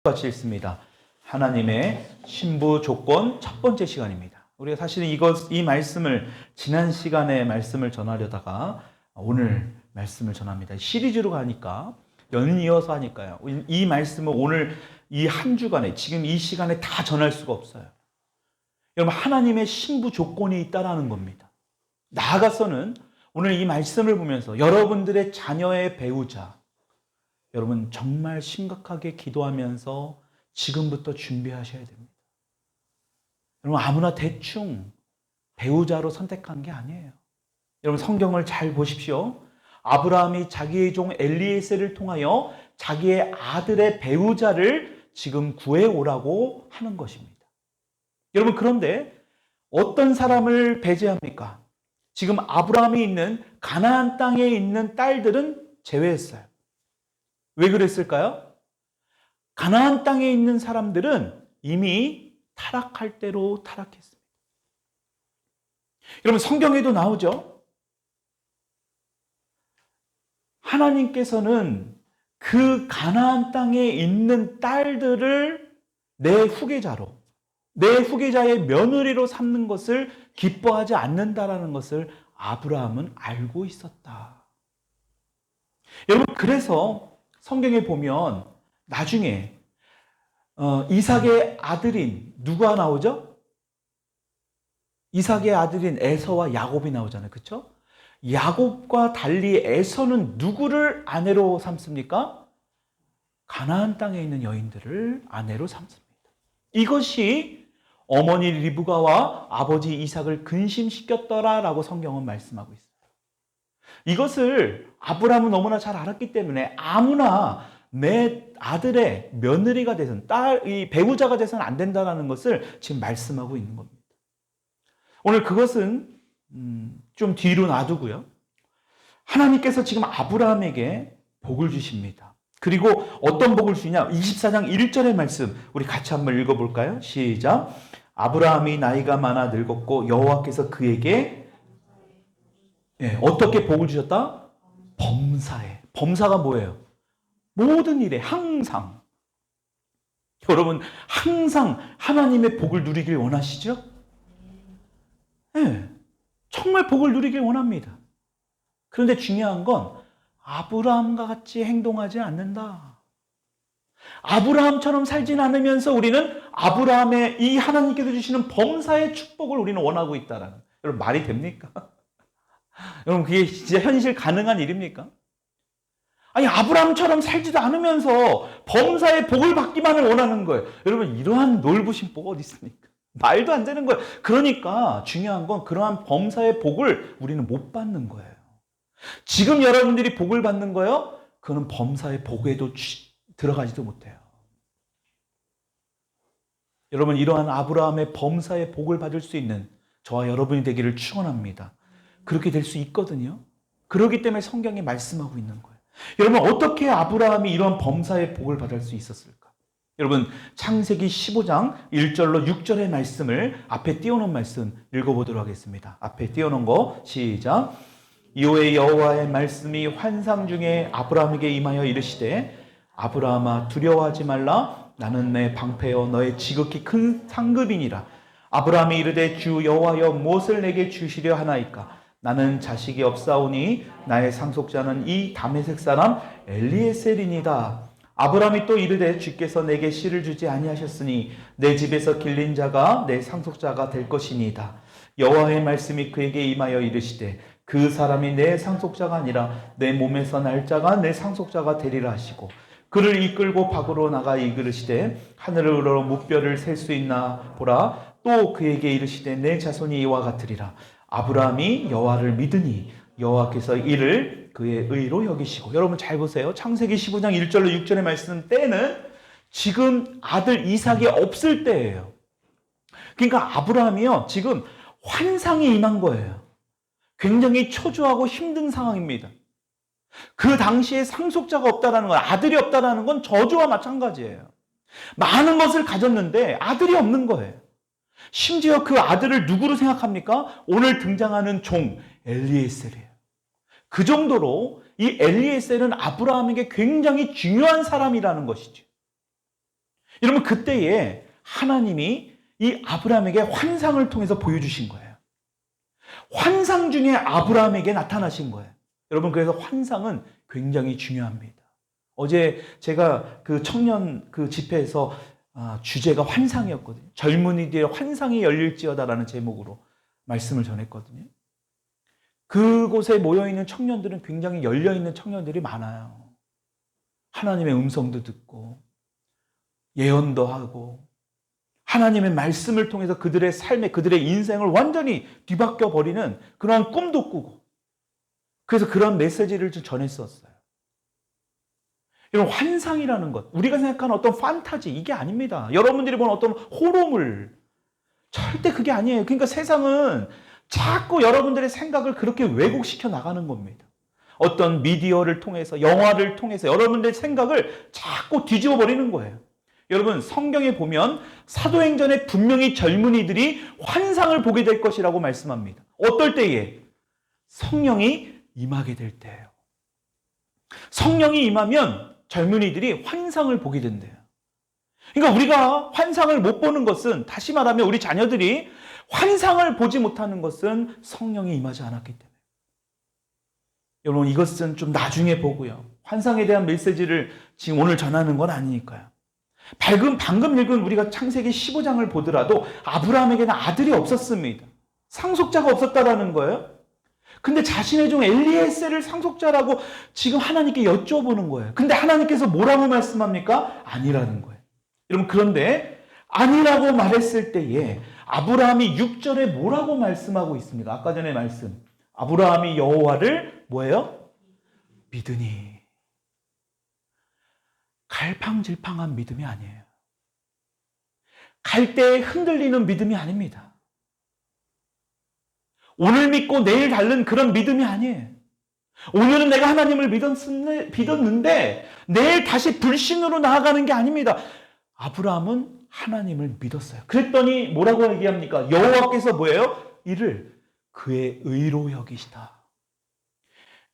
같이 읽습니다. 하나님의 신부 조건 첫 번째 시간입니다. 우리가 사실은 이 말씀을 지난 시간에 말씀을 전하려다가 오늘 말씀을 전합니다. 시리즈로 가니까 연이어서 하니까요. 이 말씀을 오늘 이 한 주간에 지금 이 시간에 다 전할 수가 없어요. 여러분, 하나님의 신부 조건이 있다라는 겁니다. 나아가서는 오늘 이 말씀을 보면서 여러분들의 자녀의 배우자, 여러분 정말 심각하게 기도하면서 지금부터 준비하셔야 됩니다. 여러분, 아무나 대충 배우자로 선택한 게 아니에요. 여러분, 성경을 잘 보십시오. 아브라함이 자기의 종 엘리에셀을 통하여 자기의 아들의 배우자를 지금 구해오라고 하는 것입니다. 여러분, 그런데 어떤 사람을 배제합니까? 지금 아브라함이 있는 가나안 땅에 있는 딸들은 제외했어요. 왜 그랬을까요? 가나안 땅에 있는 사람들은 이미 타락할 대로 타락했습니다. 여러분, 성경에도 나오죠? 하나님께서는 그 가나안 땅에 있는 딸들을 내 후계자로, 내 후계자의 며느리로 삼는 것을 기뻐하지 않는다라는 것을 아브라함은 알고 있었다. 여러분, 그래서 성경에 보면 나중에 이삭의 아들인 누가 나오죠? 이삭의 아들인 에서와 야곱이 나오잖아요. 그렇죠? 야곱과 달리 에서는 누구를 아내로 삼습니까? 가나안 땅에 있는 여인들을 아내로 삼습니다. 이것이 어머니 리브가와 아버지 이삭을 근심시켰더라라고 성경은 말씀하고 있어요. 이것을 아브라함은 너무나 잘 알았기 때문에 아무나 내 아들의 며느리가 돼서는 이 배우자가 돼서는 안 된다는 것을 지금 말씀하고 있는 겁니다. 오늘 그것은 좀 뒤로 놔두고요. 하나님께서 지금 아브라함에게 복을 주십니다. 그리고 어떤 복을 주냐? 24장 1절의 말씀 우리 같이 한번 읽어볼까요? 시작. 아브라함이 나이가 많아 늙었고 여호와께서 그에게 어떻게 복을 주셨다? 범사에. 범사가 뭐예요? 모든 일에 항상. 여러분, 항상 하나님의 복을 누리길 원하시죠? 네, 정말 복을 누리길 원합니다. 그런데 중요한 건 아브라함과 같이 행동하지 않는다. 아브라함처럼 살진 않으면서 우리는 아브라함의 이 하나님께서 주시는 범사의 축복을 우리는 원하고 있다라는. 여러분, 말이 됩니까? 여러분, 그게 진짜 현실 가능한 일입니까? 아니, 아브라함처럼 살지도 않으면서 범사의 복을 받기만을 원하는 거예요. 여러분, 이러한 놀부신 복 어디 있습니까? 말도 안 되는 거예요. 그러니까 중요한 건 그러한 범사의 복을 우리는 못 받는 거예요. 지금 여러분들이 복을 받는 거예요? 그거는 범사의 복에도 들어가지도 못해요. 여러분, 이러한 아브라함의 범사의 복을 받을 수 있는 저와 여러분이 되기를 축원합니다. 그렇게 될 수 있거든요. 그렇기 때문에 성경이 말씀하고 있는 거예요. 여러분, 어떻게 아브라함이 이런 범사의 복을 받을 수 있었을까? 여러분, 창세기 15장 1절로 6절의 말씀을 앞에 띄워놓은 말씀 읽어보도록 하겠습니다. 앞에 띄워놓은 거 시작. 이후에 여호와의 말씀이 환상 중에 아브라함에게 임하여 이르시되 아브라함아 두려워하지 말라. 나는 내 방패여 너의 지극히 큰 상급이니라. 아브라함이 이르되 주 여호와여 무엇을 내게 주시려 하나이까? 나는 자식이 없사오니 나의 상속자는 이 다메섹 사람 엘리에셀이니이다. 아브라함이 또 이르되 주께서 내게 씨를 주지 아니하셨으니 내 집에서 길린 자가 내 상속자가 될 것이니이다. 여호와의 말씀이 그에게 임하여 이르시되 그 사람이 내 상속자가 아니라 내 몸에서 날 자가 내 상속자가 되리라 하시고 그를 이끌고 밖으로 나가 이르시되 하늘을 우러러 무뼈를 셀 수 있나 보라. 또 그에게 이르시되 내 자손이 이와 같으리라. 아브라함이 여호와를 믿으니 여호와께서 이를 그의 의로 여기시고. 여러분 잘 보세요. 창세기 15장 1절로 6절의 말씀 때는 지금 아들 이삭이 없을 때예요. 그러니까 아브라함이요, 지금 환상이 임한 거예요. 굉장히 초조하고 힘든 상황입니다. 그 당시에 상속자가 없다라는 건, 아들이 없다라는 건 저주와 마찬가지예요. 많은 것을 가졌는데 아들이 없는 거예요. 심지어 그 아들을 누구로 생각합니까? 오늘 등장하는 종 엘리에셀이에요. 그 정도로 이 엘리에셀은 아브라함에게 굉장히 중요한 사람이라는 것이죠. 여러분, 그때에 하나님이 이 아브라함에게 환상을 통해서 보여주신 거예요. 환상 중에 아브라함에게 나타나신 거예요. 여러분, 그래서 환상은 굉장히 중요합니다. 어제 제가 그 청년 그 집회에서 주제가 환상이었거든요. 젊은이들의 환상이 열릴지어다라는 제목으로 말씀을 전했거든요. 그곳에 모여있는 청년들은 굉장히 열려있는 청년들이 많아요. 하나님의 음성도 듣고 예언도 하고 하나님의 말씀을 통해서 그들의 삶에 그들의 인생을 완전히 뒤바뀌어 버리는 그러한 꿈도 꾸고, 그래서 그런 메시지를 좀 전했었어요. 여러분, 환상이라는 것, 우리가 생각하는 어떤 판타지, 이게 아닙니다. 여러분들이 보는 어떤 호러물, 절대 그게 아니에요. 그러니까 세상은 자꾸 여러분들의 생각을 그렇게 왜곡시켜 나가는 겁니다. 어떤 미디어를 통해서, 영화를 통해서 여러분들의 생각을 자꾸 뒤집어 버리는 거예요. 여러분, 성경에 보면 사도행전에 분명히 젊은이들이 환상을 보게 될 것이라고 말씀합니다. 어떨 때에? 성령이 임하게 될 때예요. 성령이 임하면 젊은이들이 환상을 보게 된대요. 그러니까 우리가 환상을 못 보는 것은, 다시 말하면 우리 자녀들이 환상을 보지 못하는 것은 성령이 임하지 않았기 때문에. 여러분, 이것은 좀 나중에 보고요. 환상에 대한 메시지를 지금 오늘 전하는 건 아니니까요. 방금 읽은 우리가 창세기 15장을 보더라도 아브라함에게는 아들이 없었습니다. 상속자가 없었다라는 거예요. 근데 자신의 종 엘리에셀을 상속자라고 지금 하나님께 여쭤보는 거예요. 근데 하나님께서 뭐라고 말씀합니까? 아니라는 거예요. 여러분, 그런데 아니라고 말했을 때에 아브라함이 6절에 뭐라고 말씀하고 있습니까? 아까 전에 말씀. 아브라함이 여호와를 뭐예요? 믿으니. 갈팡질팡한 믿음이 아니에요. 갈 때 흔들리는 믿음이 아닙니다. 오늘 믿고 내일 닳는 그런 믿음이 아니에요. 오늘은 내가 하나님을 믿었는데 내일 다시 불신으로 나아가는 게 아닙니다. 아브라함은 하나님을 믿었어요. 그랬더니 뭐라고 얘기합니까? 여호와께서 뭐예요? 이를 그의 의로 여기시다.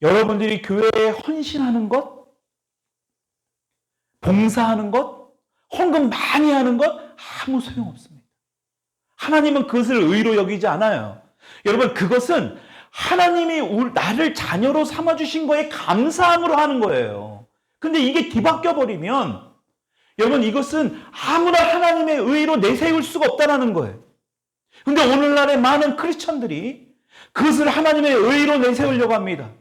여러분들이 교회에 헌신하는 것, 봉사하는 것, 헌금 많이 하는 것 아무 소용없습니다. 하나님은 그것을 의로 여기지 않아요. 여러분, 그것은 하나님이 나를 자녀로 삼아주신 거에 감사함으로 하는 거예요. 근데 이게 뒤바뀌어 버리면 여러분, 이것은 아무나 하나님의 의로 내세울 수가 없다는 거예요. 근데 오늘날의 많은 크리스천들이 그것을 하나님의 의로 내세우려고 합니다.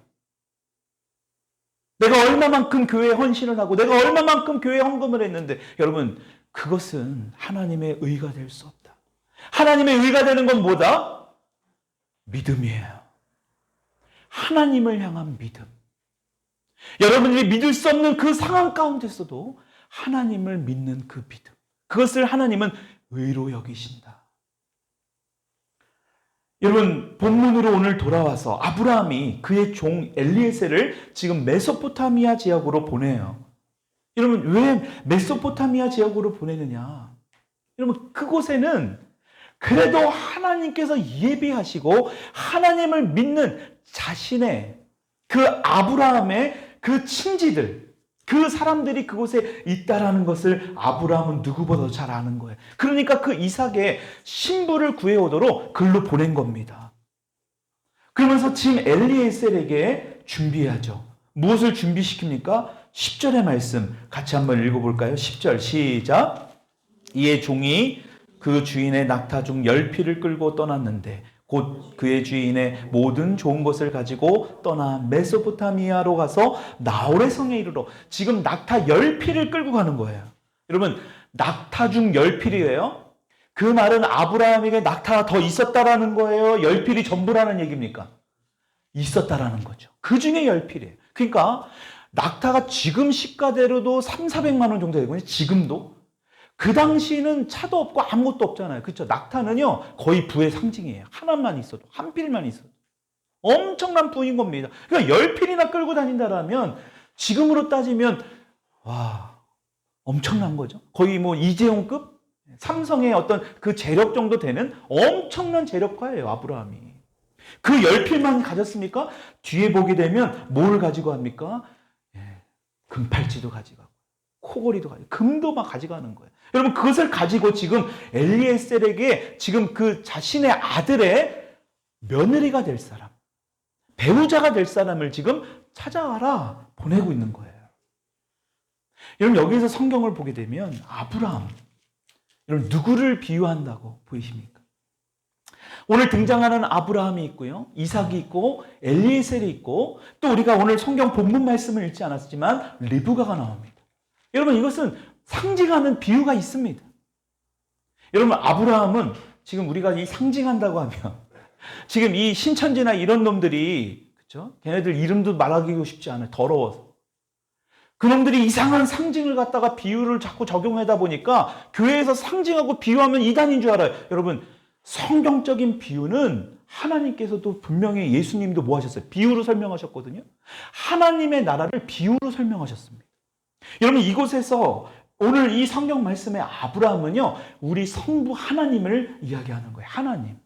내가 얼마만큼 교회에 헌신을 하고 내가 얼마만큼 교회에 헌금을 했는데, 여러분, 그것은 하나님의 의가 될 수 없다. 하나님의 의가 되는 건 뭐다? 믿음이에요. 하나님을 향한 믿음. 여러분들이 믿을 수 없는 그 상황 가운데서도 하나님을 믿는 그 믿음. 그것을 하나님은 의로 여기신다. 여러분, 본문으로 오늘 돌아와서 아브라함이 그의 종 엘리에셀을 지금 메소포타미아 지역으로 보내요. 여러분, 왜 메소포타미아 지역으로 보내느냐? 여러분, 그곳에는 그래도 하나님께서 예비하시고 하나님을 믿는 자신의 그 아브라함의 그 친지들, 그 사람들이 그곳에 있다라는 것을 아브라함은 누구보다 잘 아는 거예요. 그러니까 그 이삭의 신부를 구해오도록 글로 보낸 겁니다. 그러면서 지금 엘리에셀에게 준비하죠. 무엇을 준비시킵니까? 10절의 말씀 같이 한번 읽어볼까요? 10절 시작. 이에 종이 그 주인의 낙타 중 10피를 끌고 떠났는데 곧 그의 주인의 모든 좋은 것을 가지고 떠나 메소포타미아로 가서 나홀의 성에 이르러, 지금 낙타 10피를 끌고 가는 거예요. 여러분, 낙타 중 10필이에요. 그 말은 아브라함에게 낙타가 더 있었다라는 거예요? 10필이 전부라는 얘기입니까? 있었다라는 거죠. 그 중에 10필이에요. 그러니까 낙타가 지금 시가대로도 3,400만 원 정도 되거든요. 지금도. 그 당시는 차도 없고 아무것도 없잖아요. 그렇죠? 낙타는요, 거의 부의 상징이에요. 하나만 있어도, 한 필만 있어도. 엄청난 부인 겁니다. 그러니까 10필이나 끌고 다닌다라면 지금으로 따지면 와, 엄청난 거죠. 거의 뭐 이재용급? 삼성의 어떤 그 재력 정도 되는 엄청난 재력가예요, 아브라함이. 그 10필만 가졌습니까? 뒤에 보게 되면 뭘 가지고 합니까? 금팔찌도 가져가고, 코골이도 가지고 금도 막 가져가는 거예요. 여러분 그것을 가지고 지금 엘리에셀에게 지금 그 자신의 아들의 며느리가 될 사람, 배우자가 될 사람을 지금 찾아와라 보내고 있는 거예요. 여러분 여기서 성경을 보게 되면 아브라함, 여러분 누구를 비유한다고 보이십니까? 오늘 등장하는 아브라함이 있고요, 이삭이 있고 엘리에셀이 있고 또 우리가 오늘 성경 본문 말씀을 읽지 않았지만 리브가가 나옵니다. 여러분 이것은 상징하는 비유가 있습니다. 여러분 아브라함은 지금 우리가 이 상징한다고 하면 지금 이 신천지나 이런 놈들이 그렇죠? 걔네들 이름도 말하기고 싶지 않아요. 더러워서. 그놈들이 이상한 상징을 갖다가 비유를 자꾸 적용하다 보니까 교회에서 상징하고 비유하면 이단인 줄 알아요. 여러분 성경적인 비유는 하나님께서도 분명히 예수님도 뭐 하셨어요? 비유로 설명하셨거든요. 하나님의 나라를 비유로 설명하셨습니다. 여러분 이곳에서 오늘 이 성경 말씀의 아브라함은요, 우리 성부 하나님을 이야기하는 거예요. 하나님.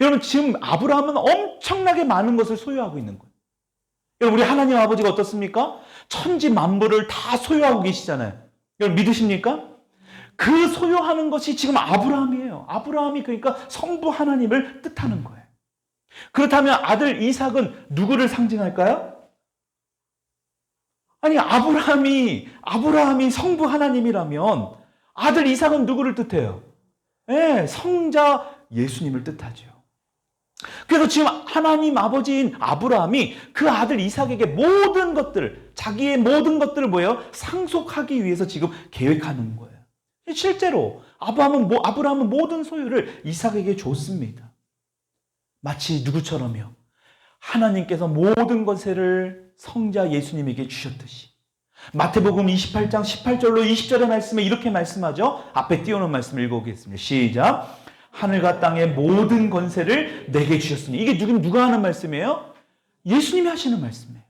여러분 지금 아브라함은 엄청나게 많은 것을 소유하고 있는 거예요. 여러분 우리 하나님 아버지가 어떻습니까? 천지 만물을 다 소유하고 계시잖아요. 여러분 믿으십니까? 그 소유하는 것이 지금 아브라함이에요. 아브라함이 그러니까 성부 하나님을 뜻하는 거예요. 그렇다면 아들 이삭은 누구를 상징할까요? 아니 아브라함이 성부 하나님이라면 아들 이삭은 누구를 뜻해요? 네, 성자 예수님을 뜻하죠. 그래서 지금 하나님 아버지인 아브라함이 그 아들 이삭에게 모든 것들을, 자기의 모든 것들을 뭐예요? 상속하기 위해서 지금 계획하는 거예요. 실제로 아브라함은 모든 소유를 이삭에게 줬습니다. 마치 누구처럼요? 하나님께서 모든 것을 성자 예수님에게 주셨듯이. 마태복음 28장 18절로 20절의 말씀에 이렇게 말씀하죠. 앞에 띄워놓은 말씀을 읽어보겠습니다. 시작. 하늘과 땅의 모든 권세를 내게 주셨으니. 이게 누가 하는 말씀이에요? 예수님이 하시는 말씀이에요.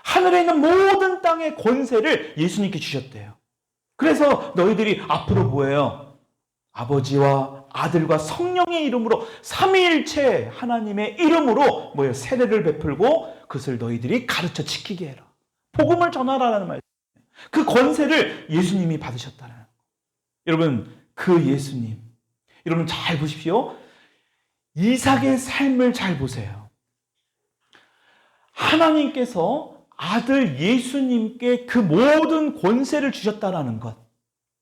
하늘에 있는 모든 땅의 권세를 예수님께 주셨대요. 그래서 너희들이 앞으로 뭐예요? 아버지와 아들과 성령의 이름으로 삼위일체 하나님의 이름으로 뭐예요? 세례를 베풀고 그것을 너희들이 가르쳐 지키게 해라. 복음을 전하라는 말이에요. 그 권세를 예수님이 받으셨다는 거예요. 여러분 그 예수님, 여러분 잘 보십시오. 이삭의 삶을 잘 보세요. 하나님께서 아들 예수님께 그 모든 권세를 주셨다라는 것.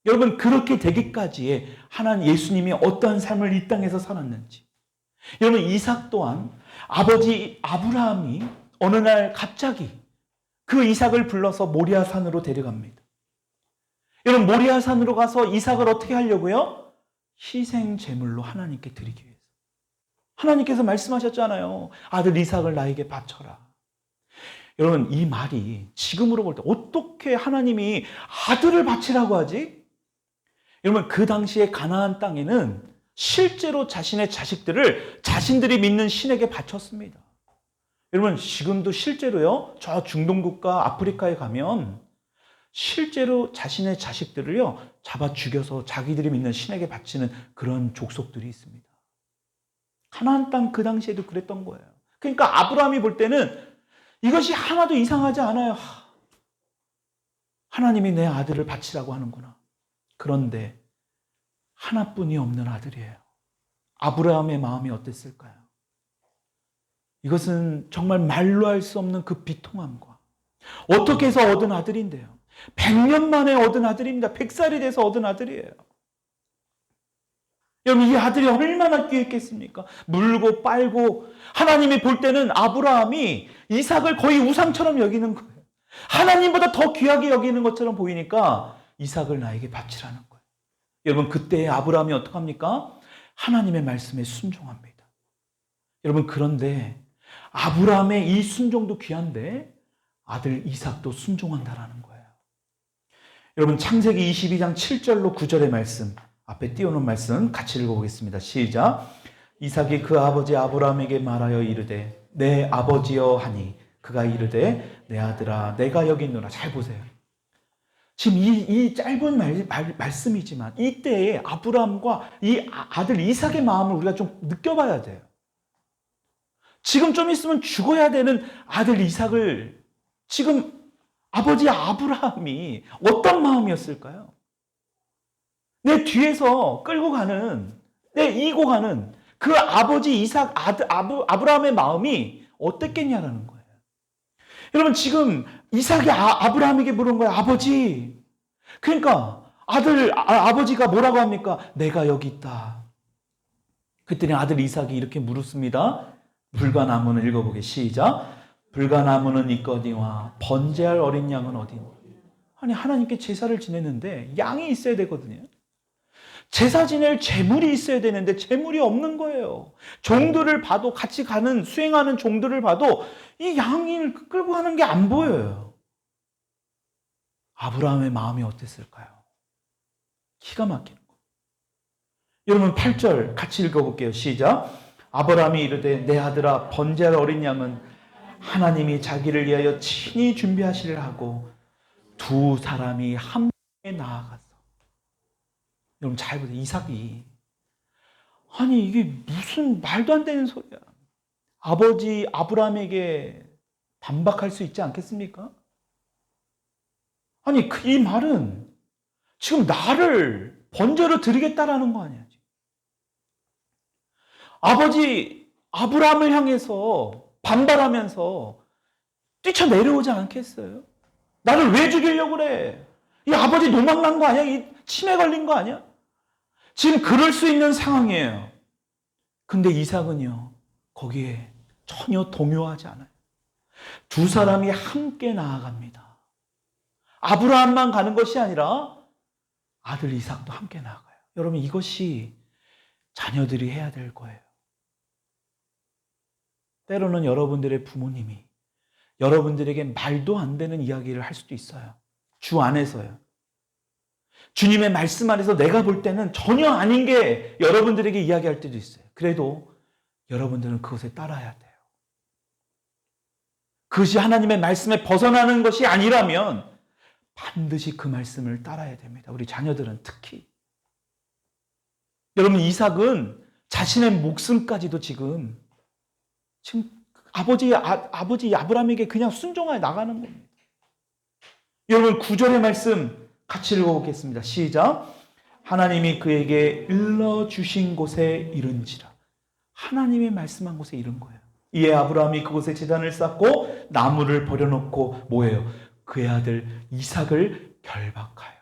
여러분 그렇게 되기까지의 하나님 예수님이 어떠한 삶을 이 땅에서 살았는지. 여러분 이삭 또한 아버지 아브라함이 어느 날 갑자기 그 이삭을 불러서 모리아산으로 데려갑니다. 여러분 모리아산으로 가서 이삭을 어떻게 하려고요? 희생 제물로 하나님께 드리기 위해서. 하나님께서 말씀하셨잖아요. 아들 이삭을 나에게 바쳐라. 여러분 이 말이 지금으로 볼 때 어떻게 하나님이 아들을 바치라고 하지? 여러분 그 당시에 가나안 땅에는 실제로 자신의 자식들을 자신들이 믿는 신에게 바쳤습니다. 여러분 지금도 실제로요, 저 중동 국가 아프리카에 가면 실제로 자신의 자식들을요 잡아 죽여서 자기들이 믿는 신에게 바치는 그런 족속들이 있습니다. 가나안 땅 그 당시에도 그랬던 거예요. 그러니까 아브라함이 볼 때는 이것이 하나도 이상하지 않아요. 하나님이 내 아들을 바치라고 하는구나. 그런데 하나뿐이 없는 아들이에요. 아브라함의 마음이 어땠을까요? 이것은 정말 말로 할 수 없는 그 비통함과 어떻게 해서 얻은 아들인데요. 100년 만에 얻은 아들입니다. 100살이 돼서 얻은 아들이에요. 여러분 이 아들이 얼마나 귀했겠습니까? 물고 빨고. 하나님이 볼 때는 아브라함이 이삭을 거의 우상처럼 여기는 거예요. 하나님보다 더 귀하게 여기는 것처럼 보이니까 이삭을 나에게 바치라는 거예요. 여러분 그때 아브라함이 어떡합니까? 하나님의 말씀에 순종합니다. 여러분 그런데 아브라함의 이 순종도 귀한데 아들 이삭도 순종한다라는 거예요. 여러분 창세기 22장 7절로 9절의 말씀, 앞에 띄워놓은 말씀 같이 읽어보겠습니다. 시작. 이삭이 그 아버지 아브라함에게 말하여 이르되 내 아버지여 하니 그가 이르되 내 아들아 내가 여기 있노라. 잘 보세요. 지금 이 짧은 말씀이지만 이때의 아브라함과 이 아들 이삭의 마음을 우리가 좀 느껴봐야 돼요. 지금 좀 있으면 죽어야 되는 아들 이삭을 지금 아버지 아브라함이 어떤 마음이었을까요? 내 뒤에서 끌고 가는, 내 이고 가는 그 아버지 이삭 아브라함의 마음이 어땠겠냐라는 거예요. 여러분, 지금 이삭이 아브라함에게 물은 거예요. 아버지. 그러니까 아버지가 뭐라고 합니까? 내가 여기 있다. 그랬더니 아들 이삭이 이렇게 물었습니다. 불가나무는 읽어보게. 시작. 불가나무는 있거니와 번제할 어린 양은 어디니? 아니, 하나님께 제사를 지냈는데 양이 있어야 되거든요. 제사 지낼 제물이 있어야 되는데 제물이 없는 거예요. 종들을 봐도, 같이 가는 수행하는 종들을 봐도 이 양을 끌고 가는 게 안 보여요. 아브라함의 마음이 어땠을까요? 기가 막히는 거. 여러분 8절 같이 읽어볼게요. 시작. 아브라함이 이르되 내 아들아 번제할 어린 양은 하나님이 자기를 위하여 친히 준비하시리라 하고 두 사람이 함께 나아갔어. 여러분 잘 보세요. 이삭이, 아니 이게 무슨 말도 안 되는 소리야. 아버지 아브라함에게 반박할 수 있지 않겠습니까? 아니 이 말은 지금 나를 번제로 드리겠다라는 거 아니야. 아버지 아브라함을 향해서 반발하면서 뛰쳐내려오지 않겠어요? 나를 왜 죽이려고 그래? 이 아버지 노망난 거 아니야? 이 치매 걸린 거 아니야? 지금 그럴 수 있는 상황이에요. 근데 이삭은요, 거기에 전혀 동요하지 않아요. 두 사람이 함께 나아갑니다. 아브라함만 가는 것이 아니라 아들 이삭도 함께 나아가요. 여러분, 이것이 자녀들이 해야 될 거예요. 때로는 여러분들의 부모님이 여러분들에게 말도 안 되는 이야기를 할 수도 있어요. 주 안에서요. 주님의 말씀 안에서 내가 볼 때는 전혀 아닌 게 여러분들에게 이야기할 때도 있어요. 그래도 여러분들은 그것에 따라야 돼요. 그것이 하나님의 말씀에 벗어나는 것이 아니라면 반드시 그 말씀을 따라야 됩니다. 우리 자녀들은 특히. 여러분, 이삭은 자신의 목숨까지도 지금 아버지 아브라함에게 그냥 순종하여 나가는 겁니다. 여러분 9절의 말씀 같이 읽어보겠습니다. 시작. 하나님이 그에게 일러주신 곳에 이른지라. 하나님이 말씀한 곳에 이른 거예요. 이에 아브라함이 그곳에 제단을 쌓고 나무를 버려놓고 뭐예요? 그의 아들 이삭을 결박하여.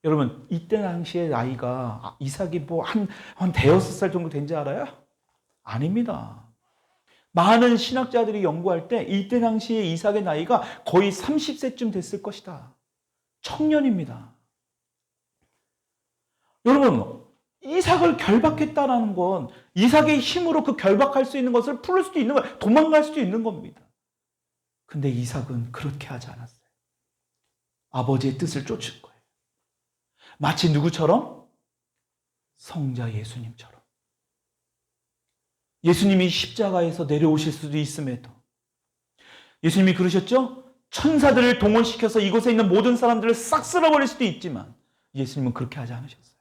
여러분 이때 당시의 나이가 이삭이 한 대여섯 살 정도 된지 알아요? 아닙니다. 많은 신학자들이 연구할 때 이때 당시에 이삭의 나이가 거의 30세쯤 됐을 것이다. 청년입니다. 여러분, 이삭을 결박했다라는 건 이삭의 힘으로 그 결박할 수 있는 것을 풀을 수도 있는 거예요. 도망갈 수도 있는 겁니다. 근데 이삭은 그렇게 하지 않았어요. 아버지의 뜻을 쫓은 거예요. 마치 누구처럼? 성자 예수님처럼. 예수님이 십자가에서 내려오실 수도 있음에도 예수님이 그러셨죠? 천사들을 동원시켜서 이곳에 있는 모든 사람들을 싹 쓸어버릴 수도 있지만 예수님은 그렇게 하지 않으셨어요.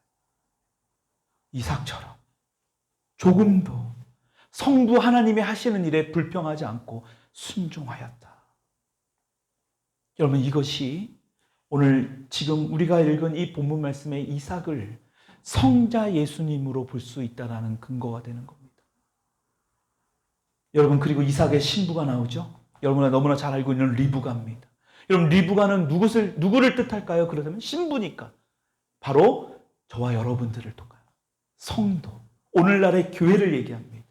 이삭처럼 조금도 성부 하나님이 하시는 일에 불평하지 않고 순종하였다. 여러분, 이것이 오늘 지금 우리가 읽은 이 본문 말씀의 이삭을 성자 예수님으로 볼 수 있다는 근거가 되는 겁니다. 여러분, 그리고 이삭의 신부가 나오죠. 여러분이 너무나 잘 알고 있는 리브가입니다. 여러분, 리브가는 누구를 뜻할까요? 그러면 신부니까 바로 저와 여러분들을 뜻해요. 성도, 오늘날의 교회를 얘기합니다.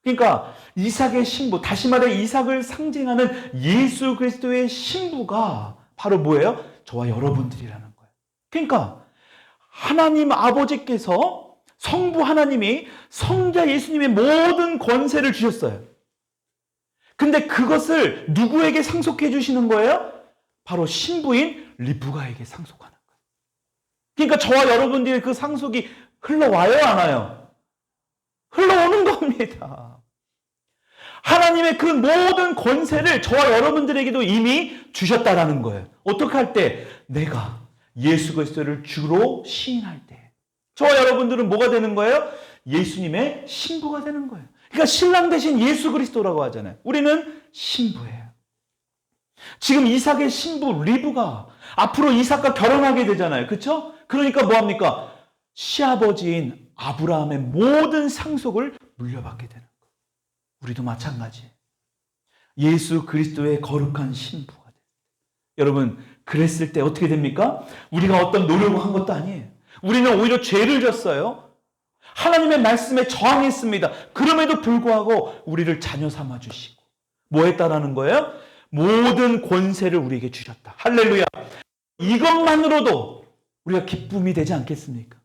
그러니까 이삭의 신부, 다시 말해 이삭을 상징하는 예수 그리스도의 신부가 바로 뭐예요? 저와 여러분들이라는 거예요. 그러니까 하나님 아버지께서 성부 하나님이 성자 예수님의 모든 권세를 주셨어요. 근데 그것을 누구에게 상속해 주시는 거예요? 바로 신부인 리브가에게 상속하는 거예요. 그러니까 저와 여러분들의 그 상속이 흘러와요, 안 와요? 흘러오는 겁니다. 하나님의 그 모든 권세를 저와 여러분들에게도 이미 주셨다라는 거예요. 어떻게 할 때? 내가 예수 그리스도를 주로 시인할 때. 저와 여러분들은 뭐가 되는 거예요? 예수님의 신부가 되는 거예요. 그러니까 신랑 대신 예수 그리스도라고 하잖아요. 우리는 신부예요. 지금 이삭의 신부 리브가 앞으로 이삭과 결혼하게 되잖아요. 그렇죠? 그러니까 뭐합니까? 시아버지인 아브라함의 모든 상속을 물려받게 되는 거예요. 우리도 마찬가지. 예수 그리스도의 거룩한 신부가 돼요. 여러분, 그랬을 때 어떻게 됩니까? 우리가 어떤 노력을 한 것도 아니에요. 우리는 오히려 죄를 졌어요. 하나님의 말씀에 저항했습니다. 그럼에도 불구하고 우리를 자녀 삼아 주시고 뭐 했다라는 거예요? 모든 권세를 우리에게 주셨다. 할렐루야. 이것만으로도 우리가 기쁨이 되지 않겠습니까?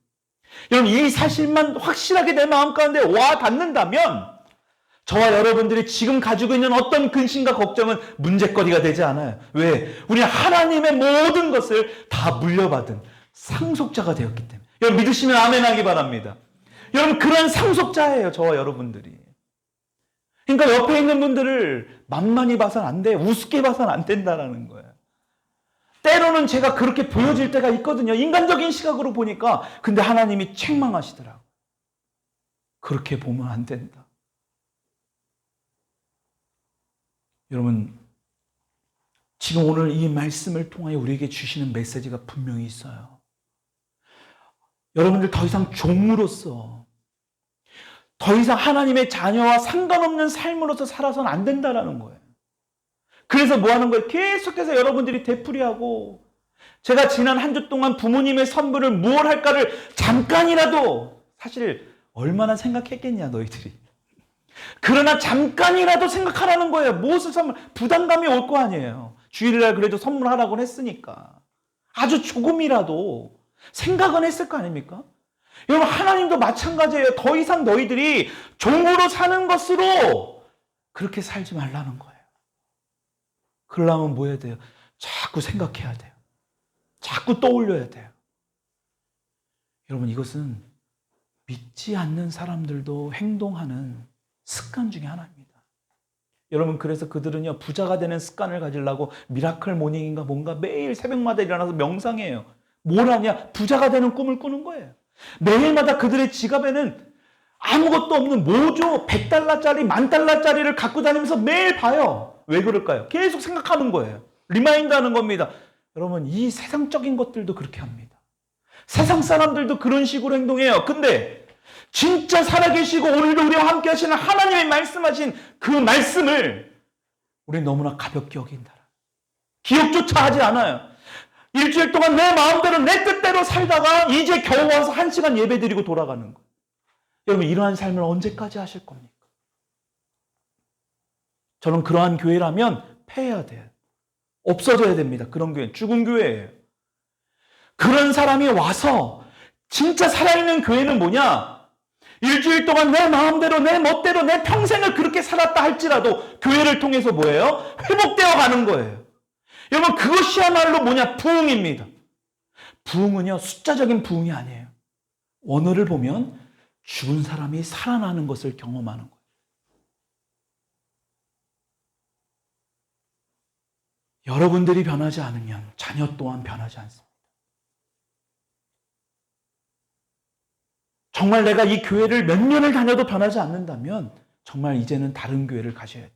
여러분, 이 사실만 확실하게 내 마음 가운데 와 닿는다면 저와 여러분들이 지금 가지고 있는 어떤 근심과 걱정은 문제거리가 되지 않아요. 왜? 우리는 하나님의 모든 것을 다 물려받은 상속자가 되었기 때문에. 여러분, 믿으시면 아멘 하기 바랍니다. 여러분, 그런 상속자예요, 저와 여러분들이. 그러니까 옆에 있는 분들을 만만히 봐서는 안 돼. 우습게 봐서는 안 된다라는 거예요. 때로는 제가 그렇게 보여질 때가 있거든요. 인간적인 시각으로 보니까. 근데 하나님이 책망하시더라고요. 그렇게 보면 안 된다. 여러분, 지금 오늘 이 말씀을 통하여 우리에게 주시는 메시지가 분명히 있어요. 여러분들 더 이상 종으로서, 더 이상 하나님의 자녀와 상관없는 삶으로서 살아서는 안 된다라는 거예요. 그래서 뭐 하는 거예요? 계속해서 여러분들이 되풀이하고, 제가 지난 한 주 동안 부모님의 선물을 무엇 할까를 잠깐이라도, 사실 얼마나 생각했겠냐 너희들이. 그러나 잠깐이라도 생각하라는 거예요. 무엇을 선물, 부담감이 올 거 아니에요. 주일날 그래도 선물하라고 했으니까. 아주 조금이라도 생각은 했을 거 아닙니까? 여러분, 하나님도 마찬가지예요. 더 이상 너희들이 종으로 사는 것으로 그렇게 살지 말라는 거예요. 그러려면 뭐 해야 돼요? 자꾸 생각해야 돼요. 자꾸 떠올려야 돼요. 여러분, 이것은 믿지 않는 사람들도 행동하는 습관 중에 하나입니다. 여러분, 그래서 그들은요, 부자가 되는 습관을 가지려고 미라클 모닝인가 뭔가 매일 새벽마다 일어나서 명상해요. 뭘 하냐? 부자가 되는 꿈을 꾸는 거예요. 매일마다 그들의 지갑에는 아무것도 없는 모조 100달러짜리, 10,000달러짜리를 갖고 다니면서 매일 봐요. 왜 그럴까요? 계속 생각하는 거예요. 리마인드 하는 겁니다. 여러분, 이 세상적인 것들도 그렇게 합니다. 세상 사람들도 그런 식으로 행동해요. 근데 진짜 살아계시고 오늘도 우리와 함께 하시는 하나님의 말씀하신 그 말씀을 우리 너무나 가볍게 여긴다. 기억조차 하지 않아요. 일주일 동안 내 마음대로 내 뜻대로 살다가 이제 겨우 와서 1시간 예배 드리고 돌아가는 거. 여러분, 이러한 삶을 언제까지 하실 겁니까? 저는 그러한 교회라면 폐해야 돼요. 없어져야 됩니다. 그런 교회는 죽은 교회예요. 그런 사람이 와서 진짜 살아있는 교회는 뭐냐? 일주일 동안 내 마음대로 내 멋대로 내 평생을 그렇게 살았다 할지라도 교회를 통해서 뭐예요? 회복되어 가는 거예요. 여러분, 그것이야말로 뭐냐? 부흥입니다. 부흥은요, 숫자적인 부흥이 아니에요. 원어를 보면 죽은 사람이 살아나는 것을 경험하는 거예요. 여러분들이 변하지 않으면 자녀 또한 변하지 않습니다. 정말 내가 이 교회를 몇 년을 다녀도 변하지 않는다면 정말 이제는 다른 교회를 가셔야 돼요.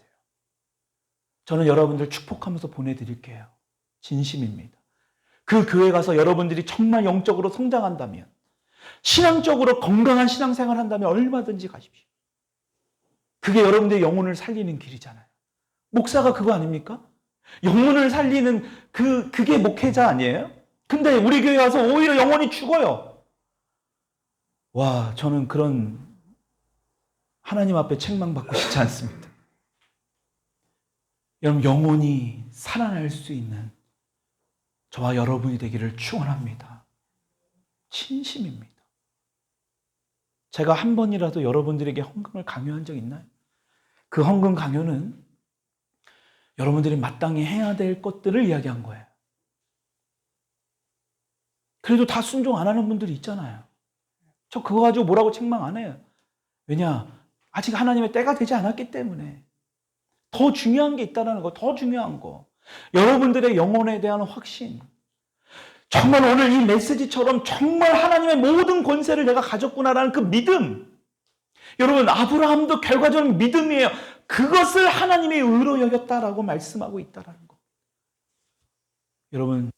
저는 여러분들 축복하면서 보내드릴게요. 진심입니다. 그 교회 가서 여러분들이 정말 영적으로 성장한다면, 신앙적으로 건강한 신앙생활 한다면 얼마든지 가십시오. 그게 여러분들의 영혼을 살리는 길이잖아요. 목사가 그거 아닙니까? 영혼을 살리는 그게 목회자 아니에요? 근데 우리 교회 와서 오히려 영혼이 죽어요. 와, 저는 그런 하나님 앞에 책망받고 싶지 않습니다. 여러분, 영혼이 살아날 수 있는 저와 여러분이 되기를 축원합니다. 진심입니다. 제가 한 번이라도 여러분들에게 헌금을 강요한 적 있나요? 그 헌금 강요는 여러분들이 마땅히 해야 될 것들을 이야기한 거예요. 그래도 다 순종 안 하는 분들이 있잖아요. 저 그거 가지고 뭐라고 책망 안 해요. 왜냐? 아직 하나님의 때가 되지 않았기 때문에. 더 중요한 게 있다는 거, 더 중요한 거. 여러분들의 영혼에 대한 확신. 정말 오늘 이 메시지처럼 정말 하나님의 모든 권세를 내가 가졌구나라는 그 믿음. 여러분, 아브라함도 결과적으로 믿음이에요. 그것을 하나님의 의로 여겼다라고 말씀하고 있다는 거. 여러분,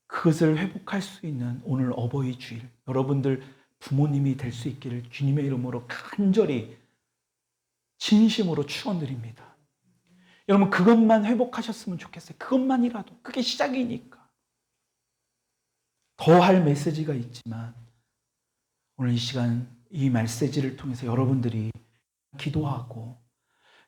그것을 회복할 수 있는 오늘 어버이 주일, 여러분들 부모님이 될 수 있기를 주님의 이름으로 간절히 진심으로 축원드립니다. 여러분, 그것만 회복하셨으면 좋겠어요. 그것만이라도. 그게 시작이니까. 더 할 메시지가 있지만 오늘 이 시간 이 메시지를 통해서 여러분들이 기도하고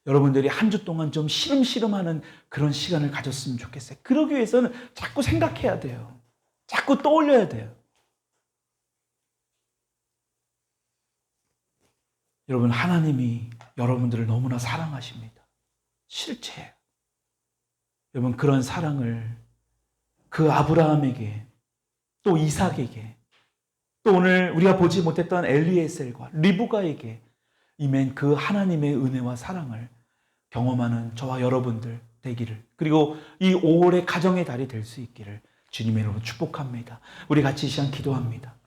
여러분들이 한 주 동안 좀 시름시름하는 그런 시간을 가졌으면 좋겠어요. 그러기 위해서는 자꾸 생각해야 돼요. 자꾸 떠올려야 돼요. 여러분, 하나님이 여러분들을 너무나 사랑하십니다. 실체예요. 여러분, 그런 사랑을 그 아브라함에게, 또 이삭에게, 또 오늘 우리가 보지 못했던 엘리에셀과 리브가에게 임한 그 하나님의 은혜와 사랑을 경험하는 저와 여러분들 되기를, 그리고 이 5월의 가정의 달이 될 수 있기를 주님의 이름으로 축복합니다. 우리 같이 이 시간 기도합니다.